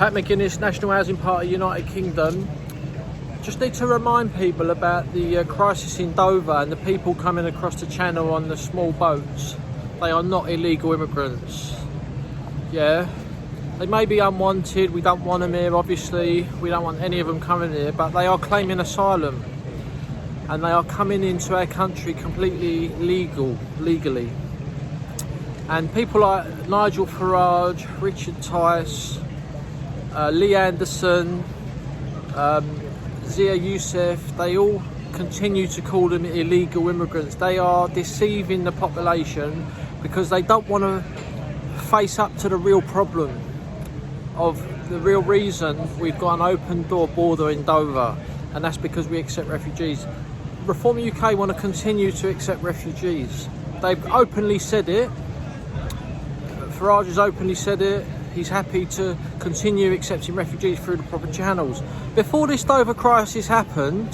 Pat McGuinness, National Housing Party, United Kingdom. Just need to remind people about the crisis in Dover and the people coming across the channel on the small boats. They are not illegal immigrants. Yeah, they may be unwanted, we don't want them here obviously, we don't want any of them coming here, but they are claiming asylum and they are coming into our country completely legally. And people like Nigel Farage, Richard Tice, Lee Anderson, Zia Youssef, they all continue to call them illegal immigrants. They are deceiving the population because they don't want to face up to the real problem of the real reason we've got an open door border in Dover, and that's because we accept refugees. Reform UK want to continue to accept refugees. They've openly said it. Farage has openly said it. He's happy to continue accepting refugees through the proper channels. Before this Dover crisis happened,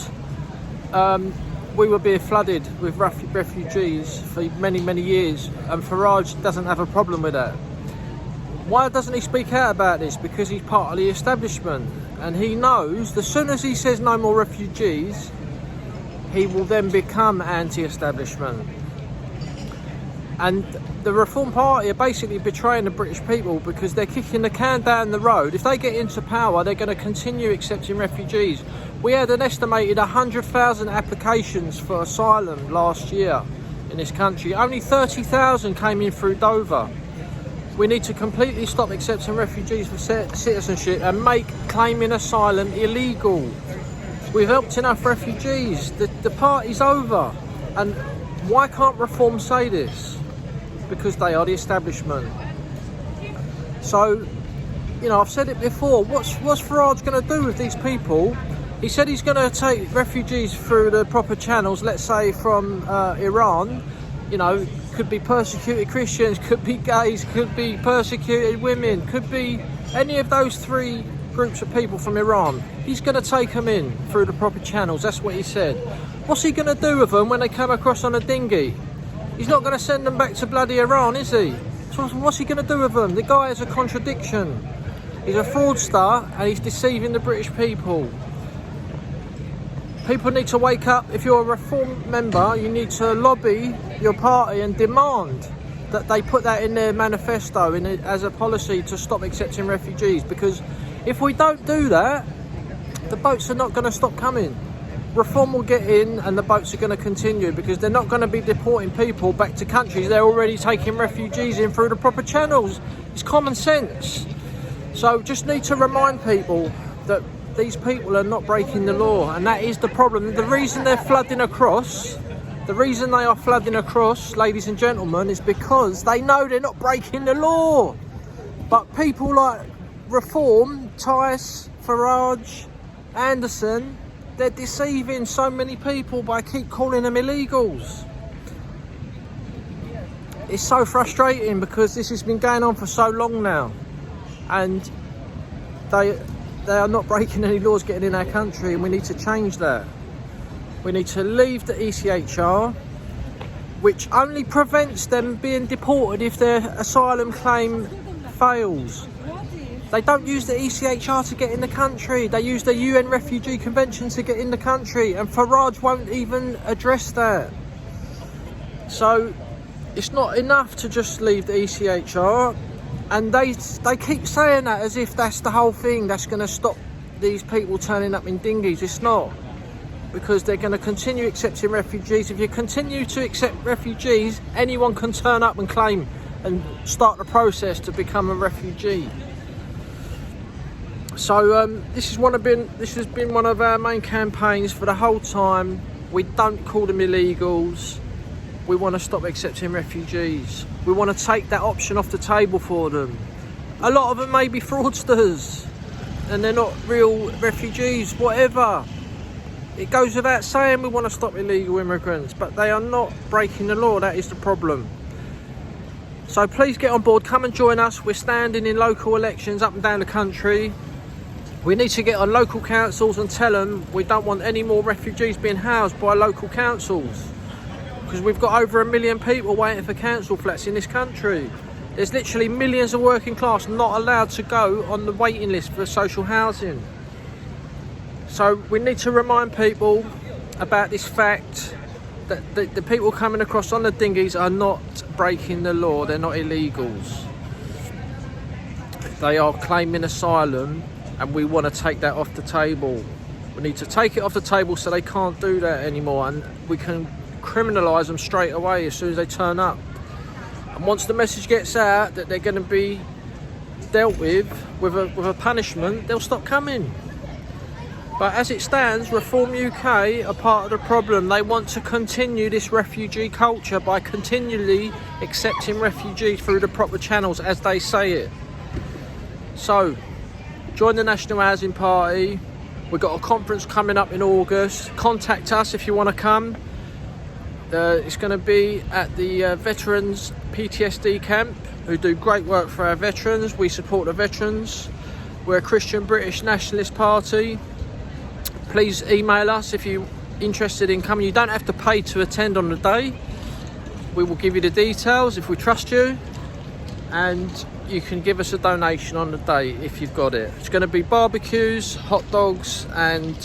we were being flooded with refugees for many, many years, and Farage doesn't have a problem with that. Why doesn't he speak out about this? Because he's part of the establishment, and he knows as soon as he says no more refugees, he will then become anti-establishment. And the Reform Party are basically betraying the British people because they're kicking the can down the road. If they get into power, they're going to continue accepting refugees. We had an estimated 100,000 applications for asylum last year in this country. Only 30,000 came in through Dover. We need to completely stop accepting refugees for citizenship and make claiming asylum illegal. We've helped enough refugees. The party's over. And why can't Reform say this? Because they are the establishment. So, you know, I've said it before, what's Farage going to do with these people? He said he's going to take refugees through the proper channels, let's say from Iran. You know, could be persecuted Christians, could be gays, could be persecuted women, could be any of those three groups of people from Iran. He's going to take them in through the proper channels, that's what he said. What's he going to do with them when they come across on a dinghy? He's not going to send them back to bloody Iran, is he? So what's he going to do with them? The guy is a contradiction. He's a fraudster and he's deceiving the British people. People need to wake up. If you're a Reform member, you need to lobby your party and demand that they put that in their manifesto as a policy to stop accepting refugees. Because if we don't do that, the boats are not going to stop coming. Reform will get in and the boats are going to continue because they're not going to be deporting people back to countries they're already taking refugees in through the proper channels. It's common sense. So just need to remind people that these people are not breaking the law, and that is the problem. The reason they're flooding across, the reason they are flooding across, ladies and gentlemen, is because they know they're not breaking the law. But people like Reform, Tice, Farage, Anderson, they're deceiving so many people by keep calling them illegals. It's so frustrating because this has been going on for so long now, and they are not breaking any laws getting in our country, and we need to change that. We need to leave the ECHR, which only prevents them being deported if their asylum claim fails. They don't use the ECHR to get in the country. They use the UN Refugee Convention to get in the country, and Farage won't even address that. So it's not enough to just leave the ECHR, and they keep saying that as if that's the whole thing that's going to stop these people turning up in dinghies. It's not, because they're going to continue accepting refugees. If you continue to accept refugees, anyone can turn up and claim and start the process to become a refugee. So this has been one of our main campaigns for the whole time. We don't call them illegals. We want to stop accepting refugees. We want to take that option off the table for them. A lot of them may be fraudsters and they're not real refugees, whatever. It goes without saying we want to stop illegal immigrants, but they are not breaking the law. That is the problem. So please get on board, come and join us. We're standing in local elections up and down the country. We need to get on local councils and tell them we don't want any more refugees being housed by local councils, because we've got over 1 million people waiting for council flats in this country. There's literally millions of working class not allowed to go on the waiting list for social housing. So we need to remind people about this fact that the people coming across on the dinghies are not breaking the law, they're not illegals. They are claiming asylum, and we want to take that off the table. We need to take it off the table so they can't do that anymore, and we can criminalise them straight away as soon as they turn up. And once the message gets out that they're going to be dealt with a punishment, they'll stop coming. But as it stands, Reform UK are part of the problem. They want to continue this refugee culture by continually accepting refugees through the proper channels, as they say it. So, join the National Housing Party. We've got a conference coming up in August. Contact us if you want to come. It's going to be at the Veterans PTSD camp, who do great work for our veterans. We support the veterans. We're a Christian British nationalist party. Please email us if you're interested in coming. You don't have to pay to attend on the day. We will give you the details if we trust you, and you can give us a donation on the day if you've got it. It's going to be barbecues, hot dogs, and